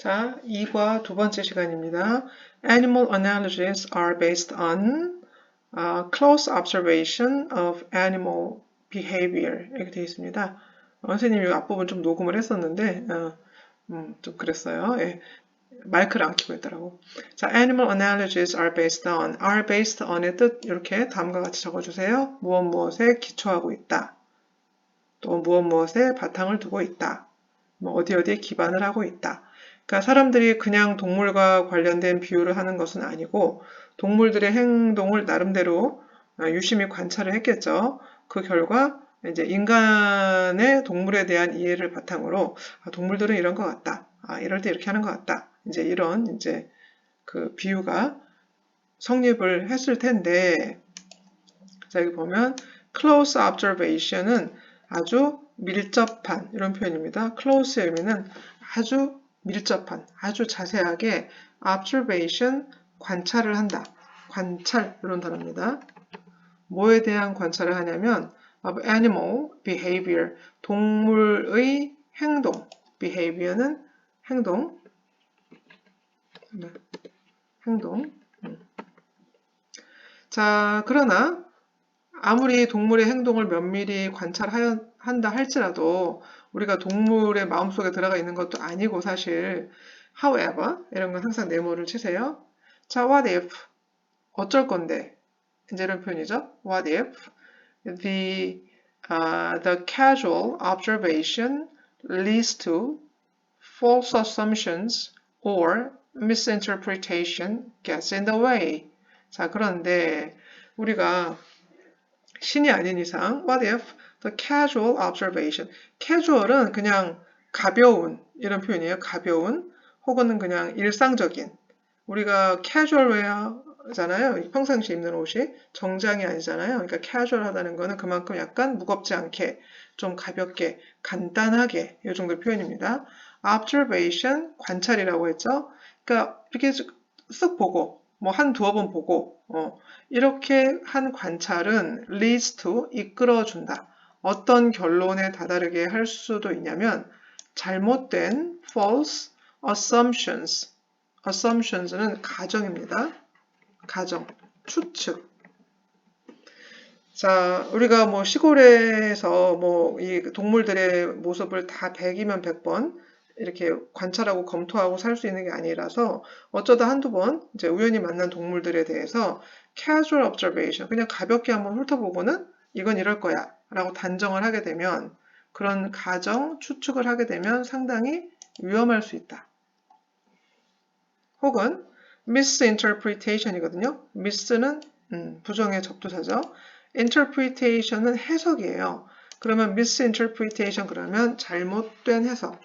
자, 2과 두 번째 시간입니다. Animal analogies are based on close observation of animal behavior. 이렇게 되어 있습니다. 선생님이 앞부분 좀 녹음을 했었는데, 좀 그랬어요. 예. 마이크를 안 켜고 있더라고. 자, animal analogies are based on의 뜻 이렇게 다음과 같이 적어주세요. 무엇에 기초하고 있다. 또 무엇에 바탕을 두고 있다. 뭐 어디에 기반을 하고 있다. 그러니까 사람들이 그냥 동물과 관련된 비유를 하는 것은 아니고 동물들의 행동을 나름대로 유심히 관찰을 했겠죠. 그 결과 이제 인간의 동물에 대한 이해를 바탕으로 동물들은 이런 것 같다. 이럴 때 이렇게 하는 것 같다. 이제 이런 이제 그 비유가 성립을 했을 텐데, 자 여기 보면 close observation은 아주 밀접한 이런 표현입니다. close의 의미는 아주 밀접한, 아주 자세하게 observation, 관찰을 한다. 관찰 이런 단어입니다. 뭐에 대한 관찰을 하냐면 of animal behavior, 동물의 행동, behavior는 행동, 자, 그러나 아무리 동물의 행동을 면밀히 관찰한다 할지라도 우리가 동물의 마음속에 들어가 있는 것도 아니고 사실 however 이런 건 항상 네모를 치세요. 자, what if 어쩔 건데 이제 이런 표현이죠. What if the casual observation leads to false assumptions or misinterpretation gets in the way. 자, 그런데 우리가 신이 아닌 이상 what if the casual observation casual은 그냥 가벼운 이런 표현이에요. 가벼운 혹은 그냥 일상적인 우리가 casual wear잖아요. 평상시 입는 옷이 정장이 아니잖아요. 그러니까 casual하다는 거는 그만큼 약간 무겁지 않게 좀 가볍게 간단하게 이 정도 표현입니다. observation 관찰이라고 했죠. 그러니까 이렇게 쓱 보고 뭐 한 두어 번 보고 이렇게 한 관찰은 leads to 이끌어준다. 어떤 결론에 다다르게 할 수도 있냐면 잘못된 false assumptions는 가정입니다. 가정, 추측. 자, 우리가 뭐 시골에서 뭐 이 동물들의 모습을 다 100이면 100번 이렇게 관찰하고 검토하고 살 수 있는 게 아니라서 어쩌다 한두 번 이제 우연히 만난 동물들에 대해서 casual observation, 그냥 가볍게 한번 훑어보고는 이건 이럴 거야 라고 단정을 하게 되면 그런 가정, 추측을 하게 되면 상당히 위험할 수 있다. 혹은 misinterpretation이거든요. miss는 부정의 접두사죠. interpretation은 해석이에요. 그러면 misinterpretation 그러면 잘못된 해석.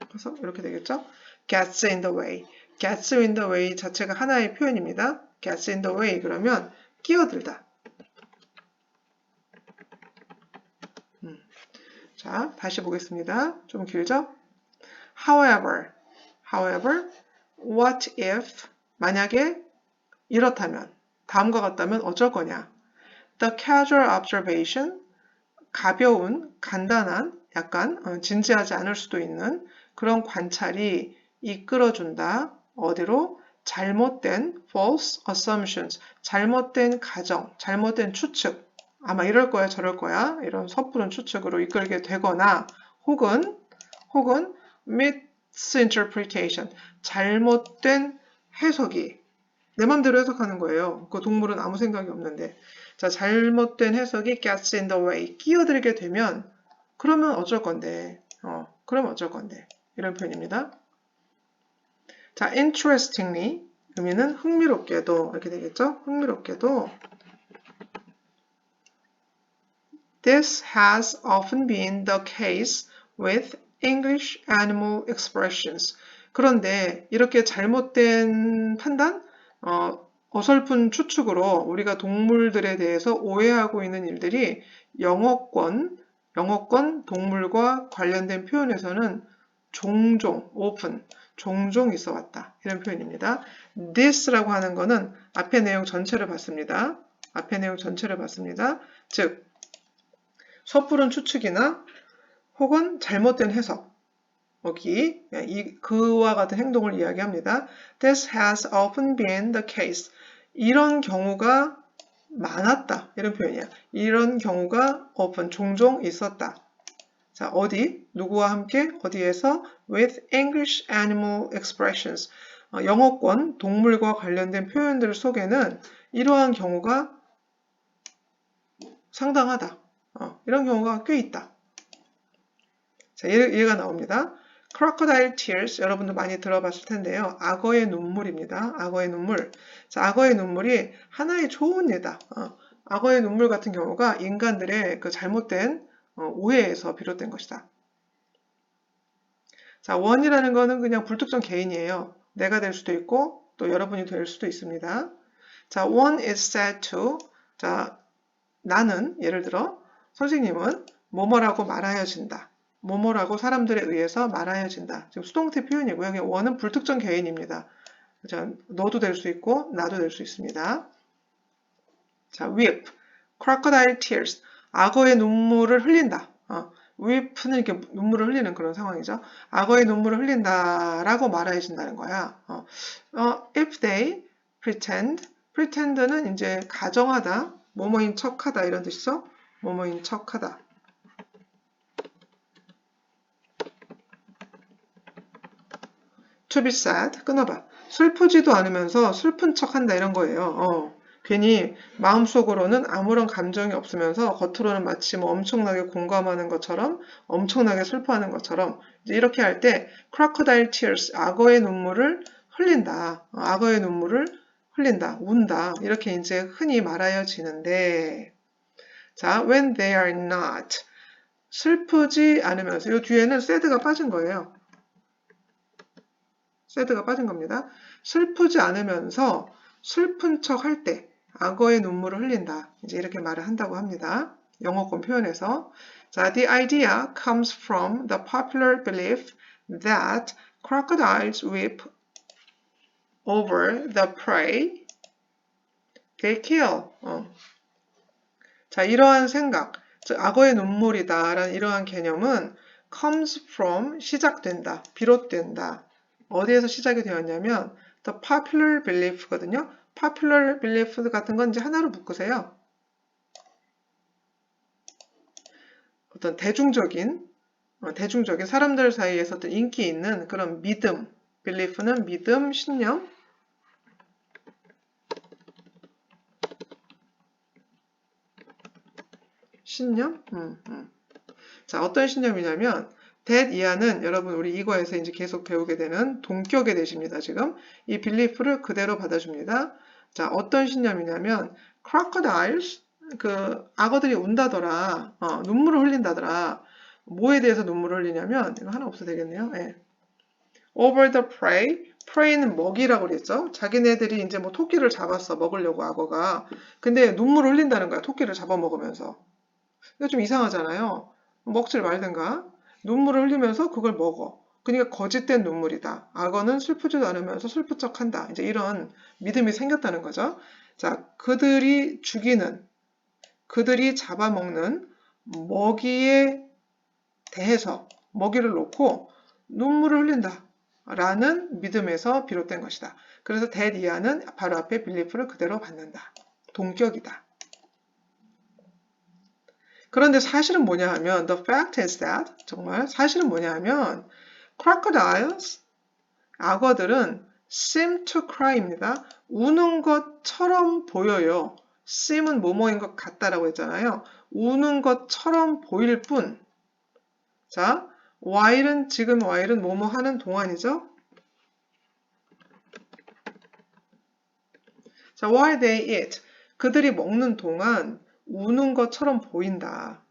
그래서 이렇게 되겠죠. gets in the way. gets in the way 자체가 하나의 표현입니다. gets in the way 그러면 끼어들다. 자, 다시 보겠습니다. 좀 길죠? However, what if 만약에 이렇다면 다음과 같다면 어쩔 거냐? The casual observation 가벼운, 간단한, 약간 진지하지 않을 수도 있는 그런 관찰이 이끌어준다. 어디로? 잘못된 false assumptions, 잘못된 가정, 잘못된 추측. 아마 이럴 거야, 저럴 거야. 이런 섣부른 추측으로 이끌게 되거나 혹은 misinterpretation, 잘못된 해석이 내 맘대로 해석하는 거예요. 그 동물은 아무 생각이 없는데. 자, 잘못된 해석이 gets in the way, 끼어들게 되면 그러면 어쩔 건데. 그러면 어쩔 건데. 이런 표현입니다. 자, interestingly 의미는 흥미롭게도 이렇게 되겠죠? 흥미롭게도 This has often been the case with English animal expressions. 그런데 이렇게 잘못된 판단, 어설픈 추측으로 우리가 동물들에 대해서 오해하고 있는 일들이 영어권 동물과 관련된 표현에서는 종종 있어 왔다. 이런 표현입니다. this라고 하는 거는 앞의 내용 전체를 봤습니다. 즉, 섣부른 추측이나 혹은 잘못된 해석. 여기 그와 같은 행동을 이야기합니다. This has often been the case. 이런 경우가 많았다. 이런 표현이야. 이런 경우가 often 종종 있었다. 자, 어디? 누구와 함께? 어디에서? With English animal expressions. 영어권 동물과 관련된 표현들 속에는 이러한 경우가 상당하다. 이런 경우가 꽤 있다. 자, 예가 나옵니다. Crocodile tears, 여러분도 많이 들어봤을 텐데요. 악어의 눈물입니다. 악어의 눈물. 자, 악어의 눈물이 하나의 좋은 예다. 악어의 눈물 같은 경우가 인간들의 그 잘못된 오해에서 비롯된 것이다. 자, one이라는 거는 그냥 불특정 개인이에요. 내가 될 수도 있고 또 여러분이 될 수도 있습니다. 자, one is said to. 자, 나는 예를 들어 선생님은 뭐뭐라고 말하여진다. 뭐뭐라고 사람들에 의해서 말하여진다. 지금 수동태 표현이고요. 여기 one은 불특정 개인입니다. 자, 너도 될 수 있고 나도 될 수 있습니다. 자, weep, crocodile tears. 악어의 눈물을 흘린다. weep는 이렇게 눈물을 흘리는 그런 상황이죠. 악어의 눈물을 흘린다라고 말해준다는 거야. if they pretend는 이제 가정하다, 뭐뭐인 척하다 이런 뜻이죠. 뭐뭐인 척하다. to be sad, 끊어봐. 슬프지도 않으면서 슬픈 척한다 이런 거예요. 괜히 마음속으로는 아무런 감정이 없으면서 겉으로는 마치 뭐 엄청나게 공감하는 것처럼 엄청나게 슬퍼하는 것처럼 이렇게 할 때 crocodile tears, 악어의 눈물을 흘린다. 악어의 눈물을 흘린다. 운다. 이렇게 이제 흔히 말하여지는데 자, when they are not 슬프지 않으면서 이 뒤에는 sad가 빠진 거예요. sad가 빠진 겁니다. 슬프지 않으면서 슬픈 척 할 때 악어의 눈물을 흘린다. 이제 이렇게 말을 한다고 합니다. 영어권 표현에서. 자, the idea comes from the popular belief that crocodiles weep over the prey they kill. 자, 이러한 생각, 즉 악어의 눈물이다라는 이러한 개념은 comes from 시작된다, 비롯된다. 어디에서 시작이 되었냐면 the popular belief거든요. popular belief 같은 건 이제 하나로 묶으세요. 어떤 대중적인 사람들 사이에서 어떤 인기 있는 그런 믿음, belief는 믿음, 신념. 신념? 자, 어떤 신념이냐면 that 이하는 여러분 우리 이거에서 이제 계속 배우게 되는 동격의 대시입니다. 지금 이 belief를 그대로 받아줍니다. 자, 어떤 신념이냐면 crocodiles 그 악어들이 운다더라. 눈물을 흘린다더라. 뭐에 대해서 눈물을 흘리냐면 이거 하나 없어도 되겠네요. 네. over the prey는 먹이라고 그랬죠. 자기네들이 이제 뭐 토끼를 잡았어. 먹으려고 악어가. 근데 눈물을 흘린다는 거야. 토끼를 잡아먹으면서. 이거 좀 이상하잖아요. 먹질 말든가. 눈물을 흘리면서 그걸 먹어. 그러니까 거짓된 눈물이다. 악어는 슬프지도 않으면서 슬픈 척한다. 이제 이런 믿음이 생겼다는 거죠. 자, 그들이 죽이는, 그들이 잡아먹는 먹이에 대해서 먹이를 놓고 눈물을 흘린다. 라는 믿음에서 비롯된 것이다. 그래서 that 이하는 바로 앞에 belief를 그대로 받는다. 동격이다. 그런데 사실은 뭐냐 하면 the fact is that 정말 사실은 뭐냐 하면 crocodiles 악어들은 seem to cry입니다. 우는 것처럼 보여요. seem은 뭐뭐인 것 같다라고 했잖아요. 우는 것처럼 보일 뿐. 자, while은 지금 while은 뭐뭐 하는 동안이죠. 자, while they eat 그들이 먹는 동안 우는 것처럼 보인다.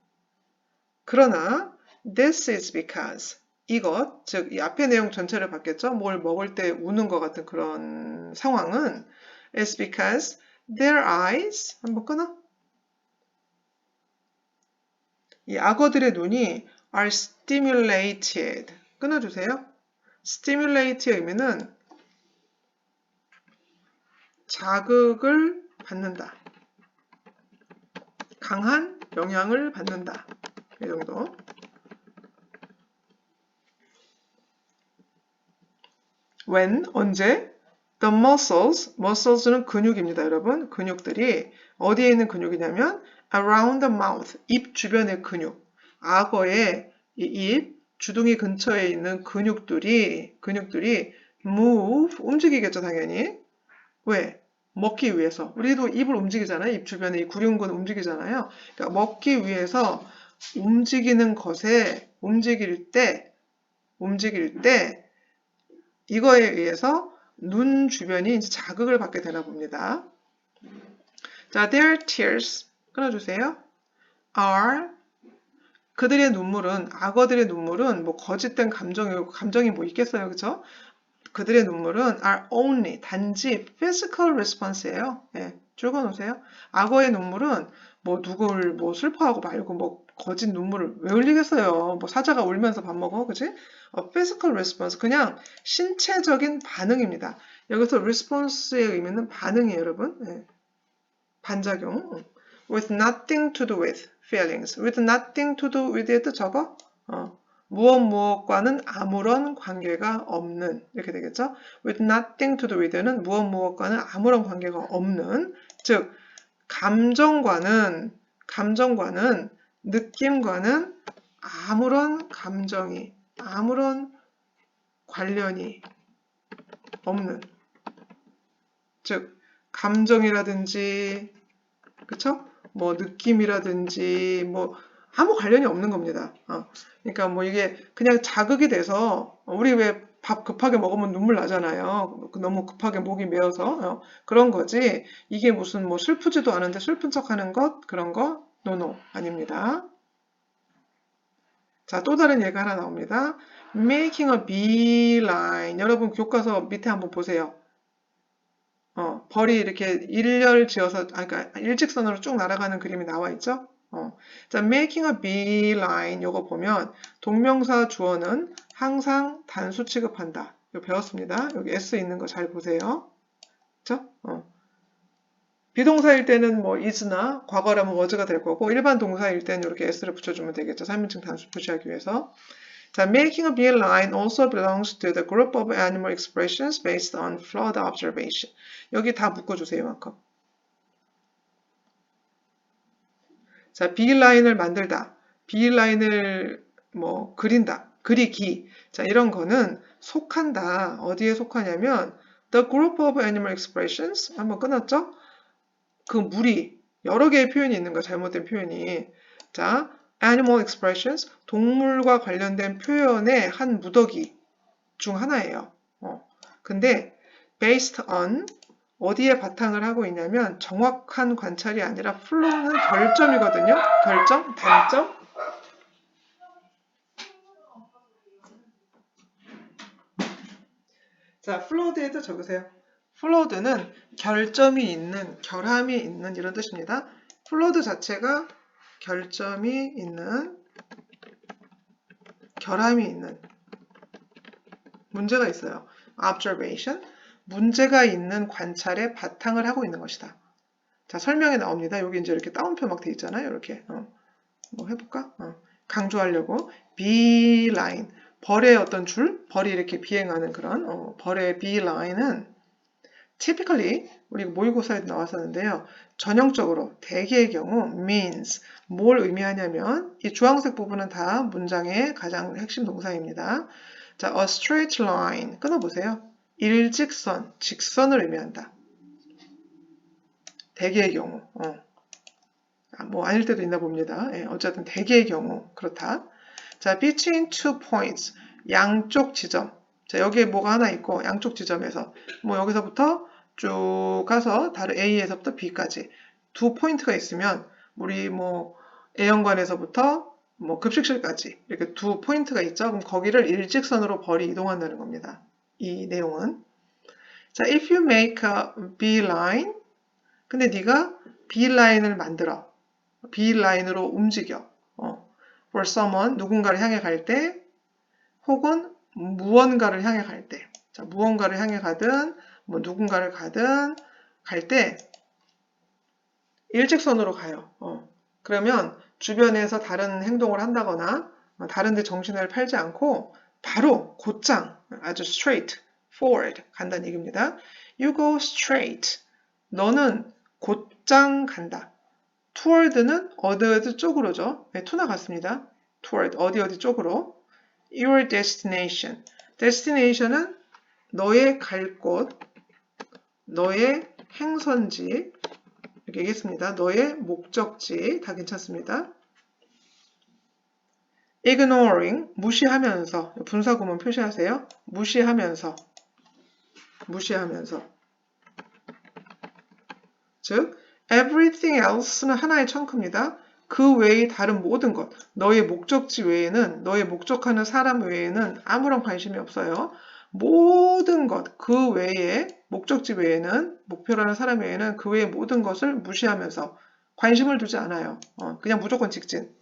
그러나 this is because 이것, 즉 이 앞의 내용 전체를 봤겠죠? 뭘 먹을 때 우는 것 같은 그런 상황은 is because their eyes 한번 끊어? 이 악어들의 눈이 are stimulated 끊어주세요. stimulate의 의미는 자극을 받는다. 강한 영향을 받는다. 이 정도. when, 언제? The muscles는 근육입니다, 여러분. 근육들이 어디에 있는 근육이냐면 around the mouth, 입 주변의 근육. 악어의 이 입, 주둥이 근처에 있는 근육들이 move, 움직이겠죠, 당연히. 왜? 먹기 위해서. 우리도 입을 움직이잖아요. 입 주변에 이 구륜근 움직이잖아요. 그러니까 먹기 위해서 움직이는 것에 움직일 때 이거에 의해서 눈 주변이 이제 자극을 받게 되나 봅니다. 자, their tears 끊어주세요. are 그들의 눈물은 악어들의 눈물은 뭐 거짓된 감정이 뭐 있겠어요, 그렇죠? 그들의 눈물은 are only 단지 physical response예요. 예, 적어놓으세요. 악어의 눈물은 뭐 누굴 뭐 슬퍼하고 말고 뭐 거짓 눈물을 왜 흘리겠어요? 뭐 사자가 울면서 밥 먹어, 그치? physical response 그냥 신체적인 반응입니다. 여기서 response의 의미는 반응이에요, 여러분. 예, 반작용. With nothing to do with feelings. With nothing to do with의 뜻 적어? 무엇과는 아무런 관계가 없는 이렇게 되겠죠? With nothing to do with는 무엇과는 아무런 관계가 없는 즉 감정과는 느낌과는 아무런 관련이 없는 즉 감정이라든지 그쵸? 뭐 느낌이라든지 뭐 아무 관련이 없는 겁니다. 그러니까 뭐 이게 그냥 자극이 돼서 우리 왜 밥 급하게 먹으면 눈물 나잖아요. 너무 급하게 목이 메어서 그런 거지. 이게 무슨 뭐 슬프지도 않은데 슬픈 척하는 것 그런 거 노노 아닙니다. 자, 또 다른 예가 하나 나옵니다. Making a beeline. 여러분 교과서 밑에 한번 보세요. 벌이 이렇게 일렬 지어서, 그러니까 일직선으로 쭉 날아가는 그림이 나와 있죠? 자, making a beeline 요거 보면 동명사 주어는 항상 단수 취급한다. 이거 배웠습니다. 여기 S 있는 거 잘 보세요. 그쵸? 비동사일 때는 뭐 is나 과거라면 was가 될 거고 일반 동사일 때는 이렇게 s를 붙여주면 되겠죠. 3인칭 단수 표시하기 위해서. 자, making a beeline also belongs to the group of animal expressions based on flood observation. 여기 다 묶어주세요, 이만큼. 자, beeline을 만들다, beeline을 뭐 그린다, 그리기. 자, 이런 거는 속한다. 어디에 속하냐면 the group of animal expressions 한번 끊었죠? 그 무리 여러 개의 표현이 있는 거 잘못된 표현이. 자, animal expressions 동물과 관련된 표현의 한 무더기 중 하나예요. 근데 based on 어디에 바탕을 하고 있냐면 정확한 관찰이 아니라 flow는 결점이거든요. 결점, 단점. 자, flowed에 또 적으세요. flowed는 결점이 있는, 결함이 있는 이런 뜻입니다. flowed 자체가 결점이 있는, 결함이 있는, 문제가 있어요. observation, 문제가 있는 관찰에 바탕을 하고 있는 것이다. 자, 설명에 나옵니다. 여기 이제 이렇게 따옴표 막 돼 있잖아요. 이렇게. 뭐 해볼까? 강조하려고. beeline. 벌의 어떤 줄? 벌이 이렇게 비행하는 그런, 벌의 beeline은 typically, 우리 모의고사에도 나왔었는데요. 전형적으로, 대개의 경우, means. 뭘 의미하냐면, 이 주황색 부분은 다 문장의 가장 핵심 동사입니다. 자, a straight line. 끊어보세요. 일직선, 직선을 의미한다. 대개의 경우. 뭐 아닐 때도 있나 봅니다. 어쨌든 대개의 경우 그렇다. 자, between two points. 양쪽 지점. 자, 여기에 뭐가 하나 있고 양쪽 지점에서 뭐 여기서부터 쭉 가서 다른 A에서부터 B까지 두 포인트가 있으면 우리 뭐 A연관에서부터 뭐 급식실까지 이렇게 두 포인트가 있죠. 그럼 거기를 일직선으로 벌이 이동한다는 겁니다. 이 내용은. 자, if you make a beeline, 근데 네가 beeline을 만들어. beeline으로 움직여. for someone, 누군가를 향해 갈 때, 혹은 무언가를 향해 갈 때. 자, 무언가를 향해 가든, 뭐 누군가를 가든 갈 때 일직선으로 가요. 그러면 주변에서 다른 행동을 한다거나 다른 데 정신을 팔지 않고 바로 곧장 아주 straight, forward 간다는 얘기입니다. You go straight. 너는 곧장 간다. toward는 어디 쪽으로죠. 네, to나 같습니다. toward 어디 쪽으로. Your destination. destination은 너의 갈 곳, 너의 행선지 이렇게 얘기했습니다. 너의 목적지 다 괜찮습니다. ignoring 무시하면서 분사구문 표시하세요. 무시하면서 즉 everything else는 하나의 청크입니다. 그 외의 다른 모든 것 너의 목적지 외에는 너의 목적하는 사람 외에는 아무런 관심이 없어요. 모든 것 그 외에 목적지 외에는 목표라는 사람 외에는 그 외의 모든 것을 무시하면서 관심을 두지 않아요. 그냥 무조건 직진.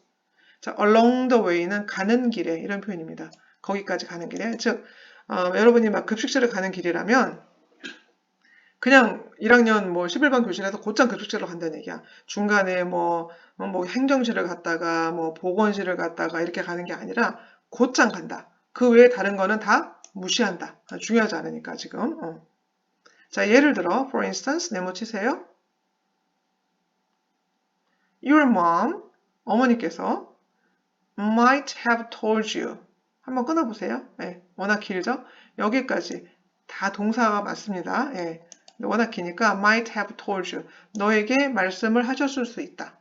자, along the way는 가는 길에 이런 표현입니다. 거기까지 가는 길에 즉 여러분이 막 급식실을 가는 길이라면 그냥 1학년 뭐 11반 교실에서 곧장 급식실로 간다는 얘기야. 중간에 뭐 행정실을 갔다가 뭐 보건실을 갔다가 이렇게 가는 게 아니라 곧장 간다. 그 외에 다른 거는 다 무시한다. 중요하지 않으니까 지금. 자, 예를 들어 for instance 네모 치세요. Your mom 어머니께서 might have told you 한번 끊어보세요. 네, 워낙 길죠? 여기까지 다 동사가 맞습니다. 네, 워낙 기니까 might have told you 너에게 말씀을 하셨을 수 있다.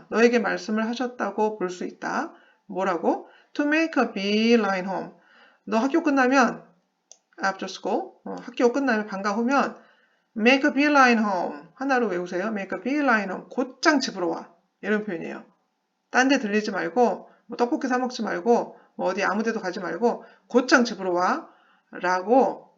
너에게 말씀을 하셨다고 볼 수 있다. 뭐라고? To make a beeline home. 너 학교 끝나면 after school 학교 끝나면 방과 후면 make a beeline home 하나로 외우세요. make a beeline home 곧장 집으로 와. 이런 표현이에요. 딴 데 들리지 말고 뭐 떡볶이 사 먹지 말고 뭐 어디 아무 데도 가지 말고 곧장 집으로 와 라고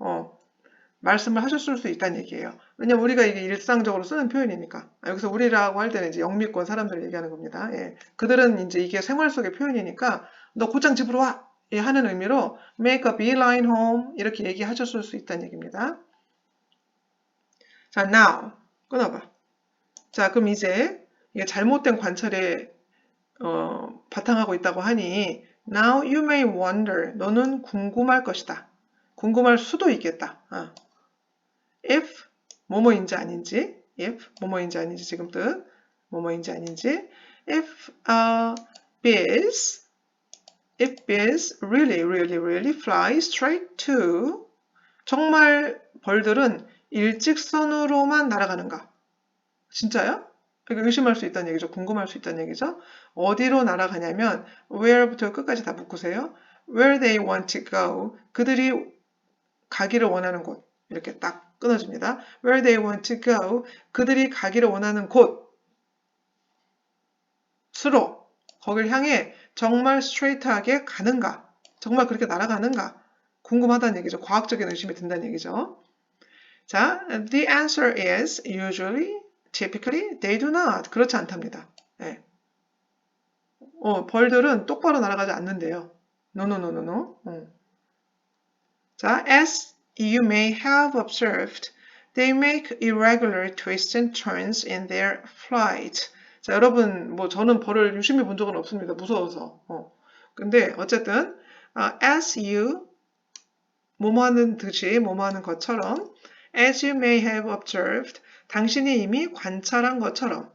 말씀을 하셨을 수 있다는 얘기예요. 왜냐면 우리가 이게 일상적으로 쓰는 표현이니까. 여기서 우리라고 할 때는 이제 영미권 사람들을 얘기하는 겁니다. 예. 그들은 이제 이게 생활 속의 표현이니까 너 곧장 집으로 와! 예, 하는 의미로 make a beeline home 이렇게 얘기하셨을 수 있다는 얘기입니다. 자, now 끊어봐. 자, 그럼 이제 이게 잘못된 관찰에 바탕하고 있다고 하니 now you may wonder 너는 궁금할 것이다. 궁금할 수도 있겠다. if 뭐뭐인지 아닌지 if 뭐뭐인지 아닌지 지금 뜻 뭐뭐인지 아닌지 if bees really fly straight to 정말 벌들은 일직선으로만 날아가는가? 진짜요? 그러니까 의심할 수 있다는 얘기죠. 궁금할 수 있다는 얘기죠. 어디로 날아가냐면 where부터 끝까지 다 묶으세요. where they want to go 그들이 가기를 원하는 곳 이렇게 딱 끊어집니다. where they want to go 그들이 가기를 원하는 곳으로 거길 향해 정말 스트레이트하게 가는가 정말 그렇게 날아가는가 궁금하다는 얘기죠. 과학적인 의심이 든다는 얘기죠. 자, the answer is usually, typically, they do not. 그렇지 않답니다. 네. 벌들은 똑바로 날아가지 않는데요. No. 자, as you may have observed, they make irregular twists and turns in their flight. 자, 여러분, 저는 벌을 유심히 본 적은 없습니다. 무서워서. 근데 어쨌든 as you 뭐뭐 하는 듯이 뭐뭐 하는 것처럼 as you may have observed 당신이 이미 관찰한 것처럼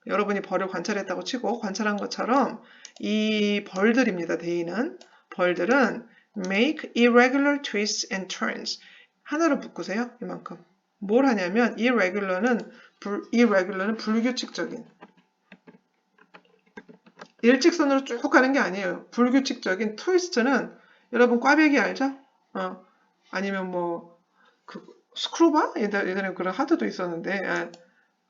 여러분이 벌을 관찰했다고 치고 관찰한 것처럼 이 벌들입니다. 대의는 벌들은 make irregular twists and turns 하나로 묶으세요. 이만큼 뭘 하냐면 irregular는 불규칙적인 일직선으로 쭉 가는 게 아니에요. 불규칙적인 트위스트는 여러분 꽈배기 알죠? 아니면 스크루바? 예전에 그런 하드도 있었는데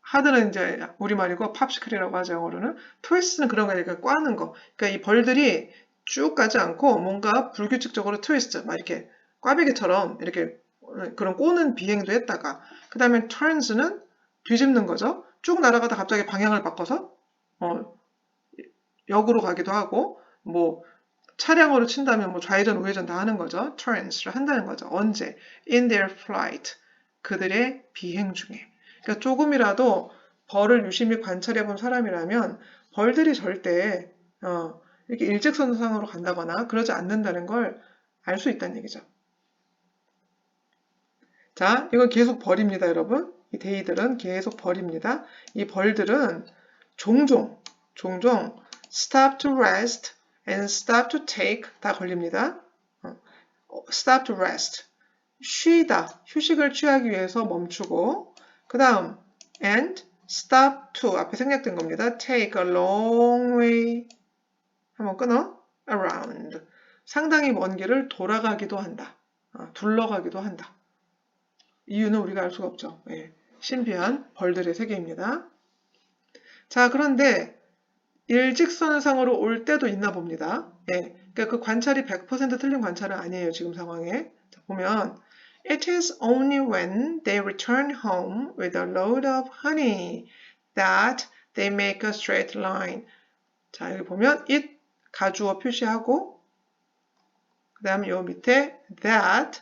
하드는 이제 우리말이고 팝시클이라고 하죠. 영어로는. 트위스트는 그런 거니까 꽈는 거. 그러니까 이 벌들이 쭉 가지 않고 뭔가 불규칙적으로 트위스트 막 이렇게 꽈배기처럼 이렇게 그런 꼬는 비행도 했다가 그 다음에 turns는 뒤집는 거죠. 쭉 날아가다 갑자기 방향을 바꿔서 역으로 가기도 하고 차량으로 친다면 좌회전 우회전 다 하는 거죠. turns를 한다는 거죠. 언제? in their flight. 그들의 비행 중에. 그러니까 조금이라도 벌을 유심히 관찰해 본 사람이라면 벌들이 절대 이렇게 일직선상으로 간다거나 그러지 않는다는 걸 알 수 있다는 얘기죠. 자, 이건 계속 벌입니다, 여러분. 이 데이들은 계속 벌입니다. 이 벌들은 종종 stop to rest and stop to take 다 걸립니다. stop to rest. 쉬다, 휴식을 취하기 위해서 멈추고, 그 다음 and stop to 앞에 생략된 겁니다. take a long way 한번 끊어 around 상당히 먼 길을 돌아가기도 한다. 둘러가기도 한다. 이유는 우리가 알 수가 없죠. 예, 신비한 벌들의 세계입니다. 자, 그런데 일직선상으로 올 때도 있나 봅니다. 예, 그러니까 그 관찰이 100% 틀린 관찰은 아니에요. 지금 상황에. 자, 보면 It is only when they return home with a load of honey that they make a straight line. 자, 여기 보면 it 가주어 표시하고 그 다음에 요 밑에 that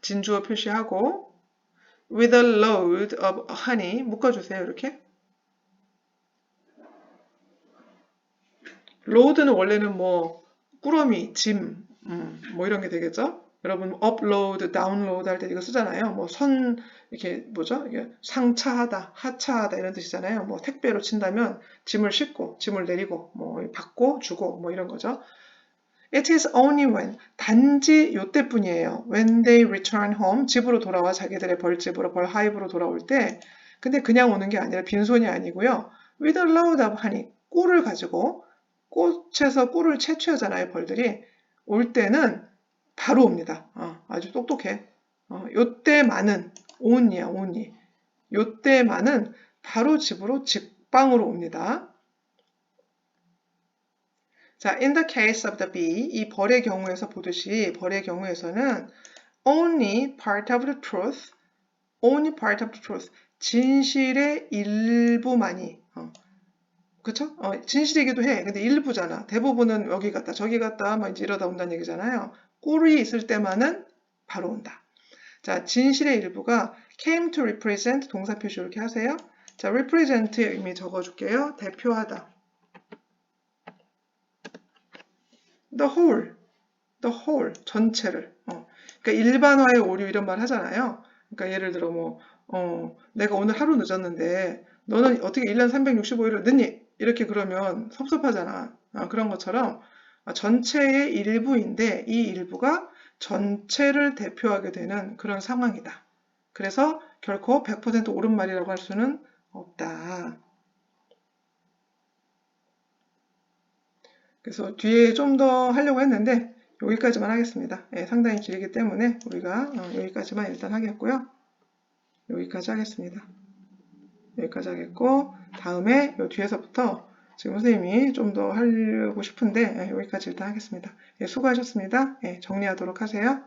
진주어 표시하고 with a load of honey 묶어주세요. 이렇게. load는 원래는 뭐 꾸러미, 짐, 뭐 이런 게 되겠죠. 여러분 upload, download 할 때 이거 쓰잖아요. 뭐 이렇게 뭐죠? 이게 상차하다, 하차하다 이런 뜻이잖아요. 뭐 택배로 친다면 짐을 싣고, 짐을 내리고, 뭐 받고, 주고, 뭐 이런 거죠. It is only when 단지 요때뿐이에요. When they return home 집으로 돌아와 자기들의 벌집으로 벌하입으로 돌아올 때 근데 그냥 오는 게 아니라 빈손이 아니고요. With a load of honey 꿀을 가지고 꽃에서 꿀을 채취하잖아요. 벌들이 올 때는 바로 옵니다. 아주 똑똑해. 요때만은 only 요때만은 바로 집으로 직방으로 옵니다. 자, in the case of the bee, 이 벌의 경우에서 보듯이 벌의 경우에서는 only part of the truth, 진실의 일부만이, 그쵸? 진실이기도 해. 근데 일부잖아. 대부분은 여기 갔다 저기 갔다 막 이제 이러다 온다는 얘기잖아요. 꿀이 있을 때만은 바로 온다. 자, 진실의 일부가 came to represent 동사 표시 이렇게 하세요. 자, represent 의미 적어줄게요. 대표하다. the whole, 전체를. 그러니까 일반화의 오류 이런 말 하잖아요. 그러니까 예를 들어 뭐, 내가 오늘 하루 늦었는데 너는 어떻게 1년 365일을 늦니? 이렇게 그러면 섭섭하잖아. 그런 것처럼 전체의 일부인데 이 일부가 전체를 대표하게 되는 그런 상황이다. 그래서 결코 100% 옳은 말이라고 할 수는 없다. 그래서 뒤에 좀 더 하려고 했는데 여기까지만 하겠습니다. 예, 상당히 길기 때문에 우리가 여기까지만 일단 하겠고요. 여기까지 하겠습니다. 여기까지 하겠고 다음에 요 뒤에서부터 지금 선생님이 좀 더 하려고 싶은데 여기까지 일단 하겠습니다. 예, 수고하셨습니다. 예, 정리하도록 하세요.